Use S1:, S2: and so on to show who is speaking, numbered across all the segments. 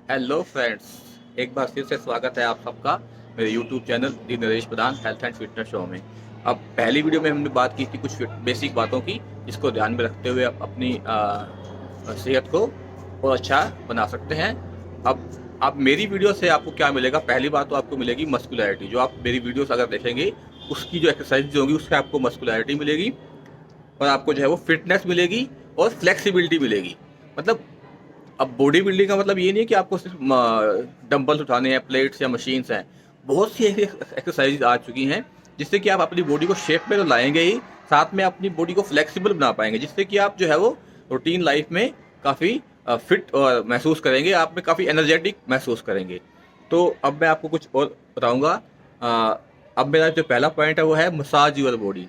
S1: Hello friends, एक बार फिर से स्वागत है आप सबका मेरे YouTube channel the Naresh Pradhan health and fitness show में। अब पहली वीडियो में हमने बात की थी कुछ बेसिक बातों की, जिसको ध्यान में रखते हुए आप अपनी सेहत को और अच्छा बना सकते हैं। अब मेरी वीडियो से आपको क्या मिलेगा? पहली बात तो आपको मिलेगी मस्कुलैरिटी। जो आप मेरी वीडियोस अगर देखेंगे, उसकी जो एक्सरसाइज होंगी उससे आपको मस्कुलैरिटी मिलेगी और आपको जो है वो फिटनेस मिलेगी और फ्लेक्सिबिलिटी मिलेगी। मतलब अब बॉडी बिल्डिंग का मतलब ये नहीं है कि आपको सिर्फ डंबल्स उठाने हैं, प्लेट्स या मशीन्स हैं। बहुत सी ऐसी एक्सरसाइज आ चुकी हैं जिससे कि आप अपनी बॉडी को शेप में तो लाएंगे ही, साथ में अपनी बॉडी को फ्लेक्सिबल बना पाएंगे, जिससे कि आप जो है वो रूटीन लाइफ में काफ़ी फिट और महसूस करेंगे, आप में काफ़ी एनर्जेटिक महसूस करेंगे। तो अब मैं आपको कुछ और बताऊँगा। अब मेरा जो पहला पॉइंट है वो है मसाज योर बॉडी।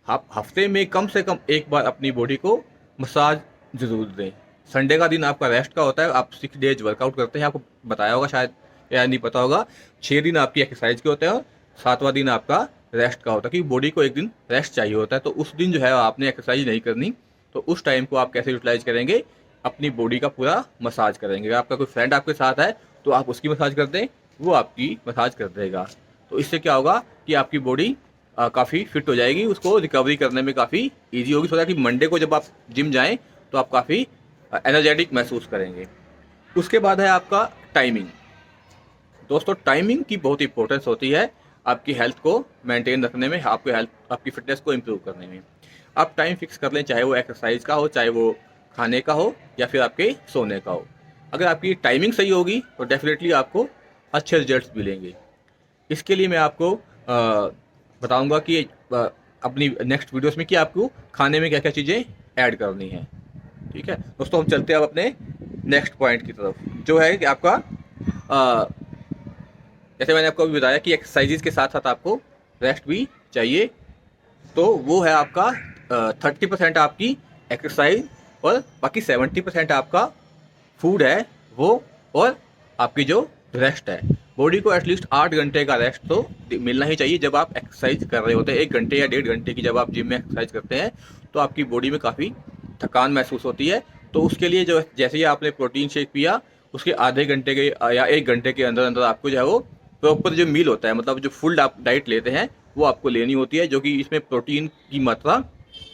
S1: आप हफ्ते में कम से कम एक बार अपनी बॉडी को मसाज जरूर दें। संडे का दिन आपका रेस्ट का होता है, आप 6 डेज वर्कआउट करते हैं, आपको बताया होगा शायद या नहीं पता होगा। 6 दिन आपकी एक्सरसाइज के होते हैं और 7वां दिन आपका रेस्ट का होता है, क्योंकि बॉडी को एक दिन रेस्ट चाहिए होता है। तो उस दिन जो है आपने एक्सरसाइज नहीं करनी, तो उस टाइम को आप कैसे यूटिलाइज करेंगे? अपनी बॉडी का पूरा मसाज करेंगे। अगर आपका कोई फ्रेंड आपके साथ है तो आप उसकी मसाज कर दें, वो आपकी मसाज कर देगा। तो इससे क्या होगा कि आपकी बॉडी काफ़ी फिट हो जाएगी, उसको रिकवरी करने में काफ़ी ईजी होगी, सो दैट कि मंडे को जब आप जिम जाएं तो आप काफ़ी एनर्जेटिक महसूस करेंगे। उसके बाद है आपका टाइमिंग। दोस्तों, टाइमिंग की बहुत इंपॉर्टेंस होती है आपकी हेल्थ को मेंटेन रखने में, आपके हेल्थ, आपकी फिटनेस को इम्प्रूव करने में। आप टाइम फिक्स कर लें, चाहे वो एक्सरसाइज का हो, चाहे वो खाने का हो, या फिर आपके सोने का हो। अगर आपकी टाइमिंग सही होगी तो डेफिनेटली आपको अच्छे रिजल्ट्स मिलेंगे। इसके लिए मैं आपको बताऊंगा कि अपनी नेक्स्ट वीडियोस में कि आपको खाने में क्या क्या चीज़ें ऐड करनी है। ठीक है दोस्तों, हम चलते हैं अब अपने नेक्स्ट पॉइंट की तरफ, जो है कि आपका अ, जैसे मैंने आपको अभी बताया कि एक्सरसाइजेज के साथ साथ आपको रेस्ट भी चाहिए। तो वो है आपका 30% आपकी एक्सरसाइज और बाकी 70% आपका फूड है वो, और आपकी जो रेस्ट है। बॉडी को एटलीस्ट 8 घंटे का रेस्ट तो मिलना ही चाहिए जब आप एक्सरसाइज कर रहे होते हैं। 1 घंटे या 1.5 घंटे की जब आप जिम में एक्सरसाइज करते हैं तो आपकी बॉडी में काफ़ी थकान महसूस होती है। तो उसके लिए जो जैसे ही आपने प्रोटीन शेक पिया, उसके आधे घंटे के या 1 घंटे के अंदर अंदर आपको जो है वो प्रॉपर जो मील होता है, मतलब जो फुल आप डाइट लेते हैं, वो आपको लेनी होती है, जो कि इसमें प्रोटीन की मात्रा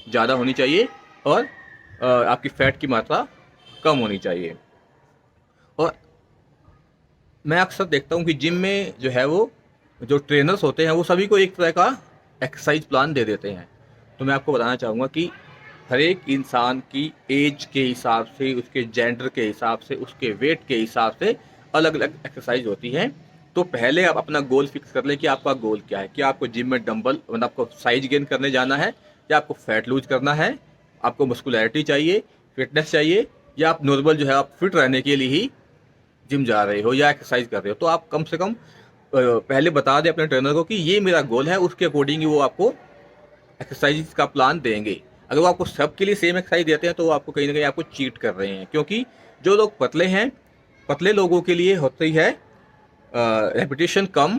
S1: ज़्यादा होनी चाहिए और आपकी फैट की मात्रा कम होनी चाहिए। और मैं अक्सर देखता हूँ कि जिम में जो है वो जो ट्रेनर्स होते हैं वो सभी को एक तरह का एक्सरसाइज प्लान दे देते हैं। तो मैं आपको बताना चाहूँगा कि हर एक इंसान की एज के हिसाब से, उसके जेंडर के हिसाब से, उसके वेट के हिसाब से अलग अलग एक्सरसाइज होती हैं। तो पहले आप अपना गोल फिक्स कर लें कि आपका गोल क्या है। क्या आपको जिम में डंबल, मतलब आपको साइज गेन करने जाना है, या आपको फैट लूज करना है, आपको मस्कुलैरिटी चाहिए, फिटनेस चाहिए, या आप नॉर्मल जो है आप फिट रहने के लिए ही जिम जा रहे हो या एक्सरसाइज कर रहे हो। तो आप कम से कम पहले बता दें अपने ट्रेनर को कि ये मेरा गोल है, उसके अकॉर्डिंग ही वो आपको एक्सरसाइज का प्लान देंगे। अगर वो आपको सबके लिए सेम एक्सरसाइज देते हैं तो वो आपको कहीं ना कहीं आपको चीट कर रहे हैं, क्योंकि जो लोग पतले हैं, पतले लोगों के लिए होती है रेपिटेशन कम।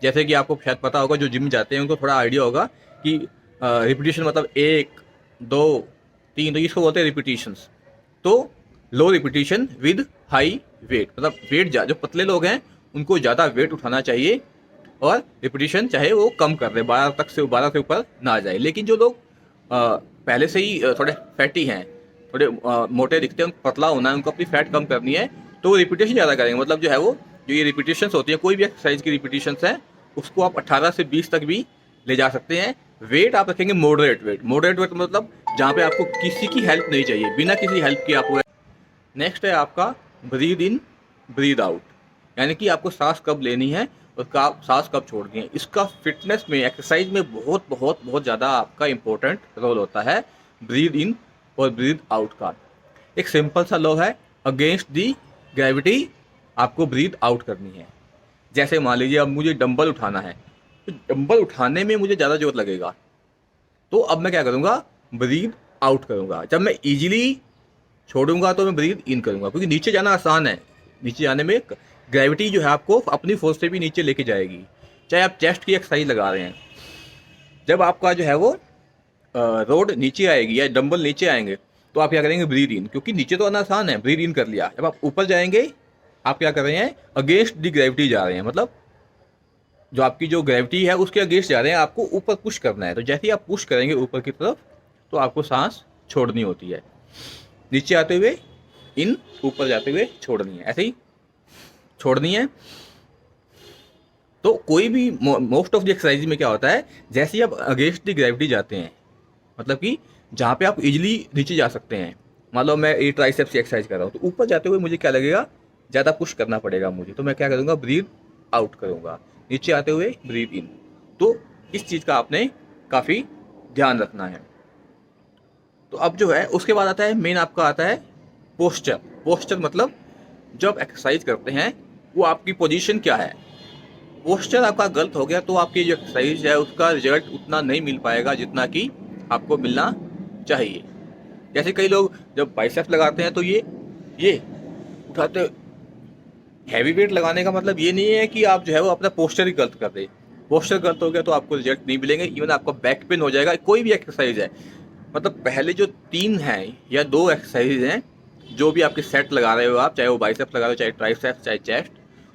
S1: जैसे कि आपको शायद पता होगा, जो जिम जाते हैं उनको थोड़ा आइडिया होगा कि रिपीटिशन मतलब 1, 2, 3, तो इसको बोलते हैं रिपीटिशंस। तो लो रिपीटिशन विद हाई वेट, मतलब वेट जो पतले लोग हैं उनको ज़्यादा वेट उठाना चाहिए और रिपीटिशन चाहे वो कम कर रहे, 12 से ऊपर ना जाए। लेकिन जो लोग पहले से ही थोड़े फैटी हैं, थोड़े मोटे दिखते हैं, उनको पतला होना है, उनको अपनी फैट कम करनी है, तो वो रिपीटेशन ज़्यादा करेंगे। मतलब जो है वो जो ये रिपीटेशंस होती हैं, कोई भी एक्सरसाइज की रिपीटेशंस हैं, उसको आप 18 से 20 तक भी ले जा सकते हैं। वेट आप रखेंगे मॉडरेट वेट। मॉडरेट वेट मतलब जहाँ पे आपको किसी की हेल्प नहीं चाहिए, बिना किसी हेल्प के आपको। नेक्स्ट है आपका ब्रीद इन ब्रीद आउट, यानी कि आपको सांस कब लेनी है और सांस कब छोड़नी है। इसका फिटनेस में, एक्सरसाइज में बहुत बहुत बहुत ज़्यादा आपका इंपॉर्टेंट रोल होता है ब्रीद इन और ब्रीद आउट का। एक सिंपल सा लॉ है, अगेंस्ट दी ग्रेविटी आपको ब्रीद आउट करनी है। जैसे मान लीजिए अब मुझे डंबल उठाना है, तो डंबल उठाने में मुझे ज़्यादा जोर लगेगा, तो अब मैं क्या करूँगा? ब्रीद आउट करूँगा। जब मैं इजीली छोड़ूंगा तो मैं ब्रीद इन करूंगा, क्योंकि नीचे जाना आसान है। नीचे जाने में ग्रेविटी जो है आपको अपनी फोर्स से भी नीचे लेके जाएगी, चाहे आप चेस्ट की एक्सरसाइज लगा रहे हैं। जब आपका जो है वो रोड नीचे आएगी या डंबल नीचे आएंगे, तो आप क्या करेंगे? ब्रीद इन, क्योंकि नीचे तो आना आसान है, ब्रीद इन कर लिया। जब आप ऊपर जाएंगे आप क्या कर रहे हैं, अगेंस्ट द ग्रेविटी जा रहे हैं, मतलब जो आपकी जो ग्रेविटी है उसके अगेंस्ट जा रहे हैं, आपको ऊपर पुश करना है। तो जैसे ही आप पुश करेंगे ऊपर की तरफ तो आपको सांस छोड़नी होती है, नीचे आते हुए इन, ऊपर जाते हुए छोड़नी है, ऐसे ही छोड़नी है। तो कोई भी मोस्ट ऑफ द एक्सरसाइज में क्या होता है, जैसे ही आप अगेंस्ट द ग्रेविटी जाते हैं, मतलब कि जहाँ पे आप इजीली नीचे जा सकते हैं, मान लो मैं ये ट्राइसेप्स की एक्सरसाइज कर रहा हूँ, तो ऊपर जाते हुए मुझे क्या लगेगा, ज़्यादा पुश करना पड़ेगा मुझे, तो मैं क्या करूँगा, ब्रीथ आउट करूँगा, नीचे आते हुए ब्रीथ इन। तो इस चीज़ का आपने काफ़ी ध्यान रखना है। तो अब जो है उसके बाद आता है मेन, आपका आता है पोस्चर। पोस्चर मतलब जब एक्सरसाइज करते हैं वो आपकी पोजीशन क्या है। पोस्चर आपका गलत हो गया तो आपकी जो एक्सरसाइज है उसका रिजल्ट उतना नहीं मिल पाएगा जितना कि आपको मिलना चाहिए। जैसे कई लोग जब बाइसेप्स लगाते हैं तो ये उठाते, हैवी वेट लगाने का मतलब ये नहीं है कि आप जो है वो अपना पोस्चर ही गलत कर दे। पोस्चर गलत हो गया तो आपको रिजल्ट नहीं मिलेंगे, इवन आपको बैक पेन हो जाएगा। कोई भी एक्सरसाइज है, मतलब पहले जो 3 हैं या 2 एक्सरसाइज हैं जो भी आपके सेट लगा रहे हो आप, चाहे वो बाइसेप्स लगा रहे हो, चाहे ट्राइसेप्स, चाहे चेस्ट,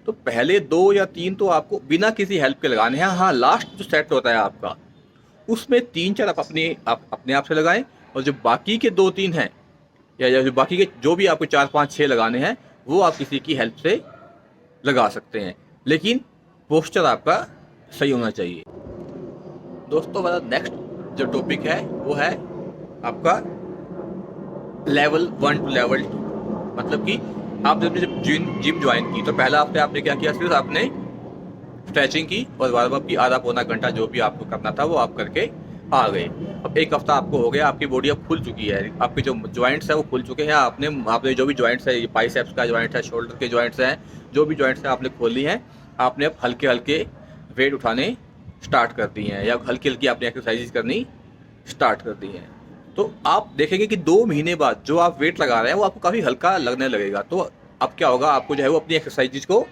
S1: तो पहले 2 या 3 तो आपको बिना किसी हेल्प के लगाने हैं। हाँ, लास्ट जो सेट होता है आपका उसमें 3-4 आप अपने आप से लगाएं, और जो बाकी के 2-3 हैं या जो बाकी के जो भी आपको 4-5-6 लगाने हैं वो आप किसी की हेल्प से लगा सकते हैं, लेकिन पोस्चर आपका सही होना चाहिए। दोस्तों मेरा नेक्स्ट जो टॉपिक है वो है आपका लेवल 1 टू लेवल 2। मतलब कि आप जब जिम ज्वाइन की तो पहला हफ्ते आपने क्या किया, सिर्फ आपने स्ट्रेचिंग की और वार्म अप की, आधा पौना घंटा जो भी आपको करना था वो आप करके आ गए। अब 1 हफ्ता आपको हो गया, आपकी बॉडी अब खुल चुकी है, आपके जो जॉइंट्स है वो खुल चुके हैं। आपने जो भी जॉइंट्स है, बाइसेप्स का जॉइंट है, शोल्डर के जॉइंट्स हैं, जो भी जॉइंट्स हैं आपने खोल ली हैं। आपने अब हल्के हल्के वेट उठाने स्टार्ट कर दी हैं, या हल्की हल्की आपने एक्सरसाइज करनी स्टार्ट कर दी हैं। तो आप देखेंगे कि 2 महीने बाद जो आप वेट लगा रहे हैं वो आपको काफ़ी हल्का लगने लगेगा। तो अब क्या होगा, आपको जो है वो अपनी एक्सरसाइज को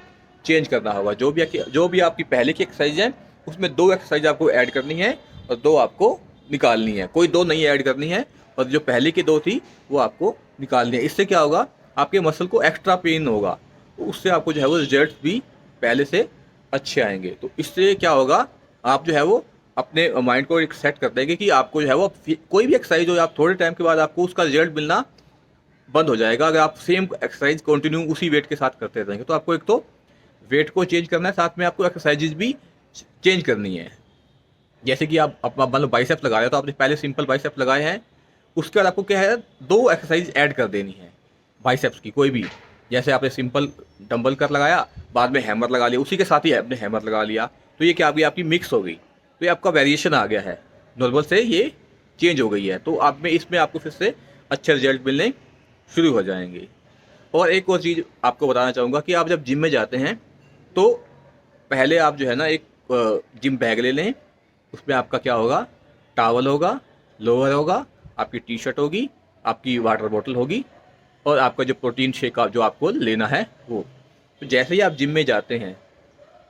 S1: चेंज करना होगा। जो भी आपकी पहले की एक्सरसाइज है उसमें 2 एक्सरसाइज आपको ऐड करनी है और 2 आपको निकालनी है, कोई 2 नहीं ऐड करनी है, और जो पहले की 2 थी वो आपको निकालनी है। इससे क्या होगा, आपके मसल को एक्स्ट्रा पेन होगा, तो उससे आपको जो है वो रिजल्ट भी पहले से अच्छे आएंगे। तो इससे क्या होगा, आप जो है वो अपने माइंड को एक सेट कर देंगे कि आपको जो है वो कोई भी एक्सरसाइज हो, आप थोड़े टाइम के बाद आपको उसका रिजल्ट मिलना बंद हो जाएगा अगर आप सेम एक्सरसाइज कंटिन्यू उसी वेट के साथ करते रहेंगे। तो आपको एक तो वेट को चेंज करना है, साथ में आपको एक्सरसाइजेज भी चेंज करनी है। जैसे कि आप अपना मान लो बाइसेप्स लगा रहे हो, तो आपने पहले सिंपल बाइसेप्स लगाए हैं, उसके बाद आपको क्या है, 2 एक्सरसाइज ऐड कर देनी है बाइसेप्स की कोई भी। जैसे आपने सिंपल डंबल कर लगाया, बाद में हैमर लगा लिया, उसी के साथ ही आपने हैमर लगा लिया, तो ये क्या हो गई, आपकी मिक्स हो गई, तो ये आपका वेरिएशन आ गया है, नॉर्मल से ये चेंज हो गई है। तो आप में इसमें आपको फिर से अच्छे रिजल्ट मिलने शुरू हो जाएंगे। और एक और चीज़ आपको बताना चाहूँगा कि आप जब जिम में जाते हैं तो पहले आप जो है ना एक जिम बैग ले लें। उसमें आपका क्या होगा, टावल होगा, लोअर होगा, आपकी टी शर्ट होगी, आपकी वाटर बोतल होगी, और आपका जो प्रोटीन शेक जो आपको लेना है वो। तो जैसे ही आप जिम में जाते हैं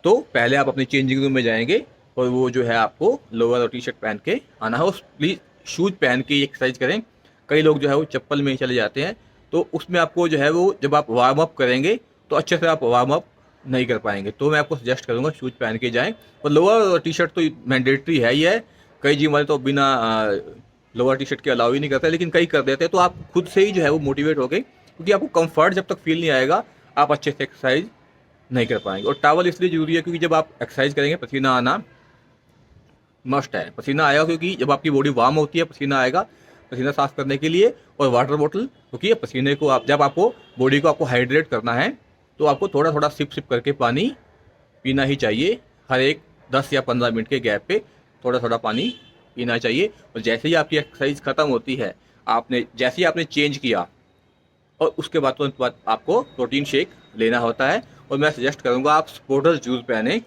S1: तो पहले आप अपने चेंजिंग रूम में जाएंगे, और वो जो है आपको लोअर और टी शर्ट पहन के आना हो। प्लीज़ शूज़ पहन के एक्सरसाइज करें। कई लोग जो है वो चप्पल में ही चले जाते हैं, तो उसमें आपको जो है वो जब आप वार्म अप करेंगे तो अच्छे से आप वार्म अप नहीं कर पाएंगे। तो मैं आपको सजेस्ट करूँगा शूज़ पहन के जाएं। और लोअर और टी शर्ट तो मैंडेटरी है ही है, कई जिम वाले तो बिना लोअर टी शर्ट के अलाउ ही नहीं करते, लेकिन कई कर देते हैं। तो आप खुद से ही जो है वो मोटिवेट हो गए, क्योंकि आपको कंफर्ट जब तक फील नहीं आएगा आप अच्छे से एक्सरसाइज नहीं कर पाएंगे। और टावल इसलिए ज़रूरी है क्योंकि जब आप एक्सरसाइज करेंगे पसीना आना मस्ट है। पसीना आएगा क्योंकि जब आपकी बॉडी वार्म होती है पसीना आएगा, पसीना साफ करने के लिए। और वाटर बोतल, क्योंकि पसीने को आप जब आपको बॉडी को आपको हाइड्रेट करना है तो आपको थोड़ा थोड़ा सिप सिप करके पानी पीना ही चाहिए। हर एक 10 या 15 मिनट के गैप पे थोड़ा थोड़ा पानी पीना चाहिए। और जैसे ही आपकी एक्सरसाइज ख़त्म होती है, जैसे ही आपने चेंज किया और उसके बाद तुरंत बाद आपको प्रोटीन शेक लेना होता है। और मैं सजेस्ट करूँगा आप स्पोर्टर्स जूस पहने,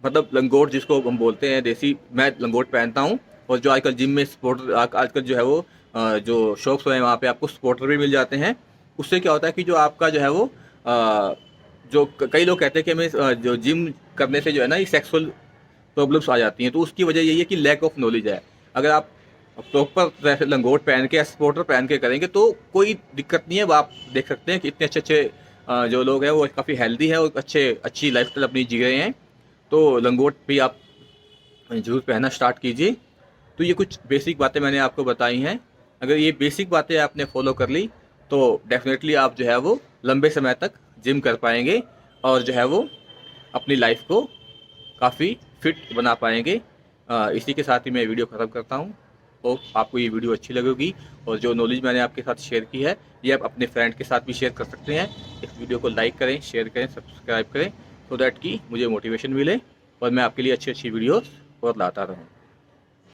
S1: मतलब लंगोट जिसको हम बोलते हैं देसी, मैं लंगोट पहनता हूँ। और जो आजकल जिम में स्पोर्टर आजकल जो है वो जो शॉप्स हैं वहाँ पे आपको स्पोर्टर भी मिल जाते हैं। उससे क्या होता है कि जो आपका जो है वो कई लोग कहते हैं कि हमें जो जिम करने से जो है ना ये सेक्सुअल प्रॉब्लम्स आ जाती हैं, तो उसकी वजह यही है कि लैक ऑफ नॉलेज है। अगर आप प्रॉपर तरह से लंगोट पहन के या स्पोर्टर पहन के करेंगे तो कोई दिक्कत नहीं है। आप देख सकते हैं कि इतने अच्छे अच्छे जो लोग हैं वो काफ़ी हेल्दी है और अच्छी लाइफस्टाइल अपनी जी रहे हैं, तो लंगोट भी आप ज़रूर पहनना स्टार्ट कीजिए। तो ये कुछ बेसिक बातें मैंने आपको बताई हैं। अगर ये बेसिक बातें आपने फॉलो कर ली तो डेफिनेटली आप जो है वो लंबे समय तक जिम कर पाएंगे और जो है वो अपनी लाइफ को काफ़ी फिट बना पाएंगे। इसी के साथ ही मैं वीडियो ख़त्म करता हूँ। तो आपको ये वीडियो अच्छी लगेगी और जो नॉलेज मैंने आपके साथ शेयर की है ये आप अपने फ्रेंड के साथ भी शेयर कर सकते हैं। इस वीडियो को लाइक करें, शेयर करें, सब्सक्राइब करें, सो दैट कि मुझे मोटिवेशन मिले और मैं आपके लिए अच्छी अच्छी वीडियोस और लाता रहूँ।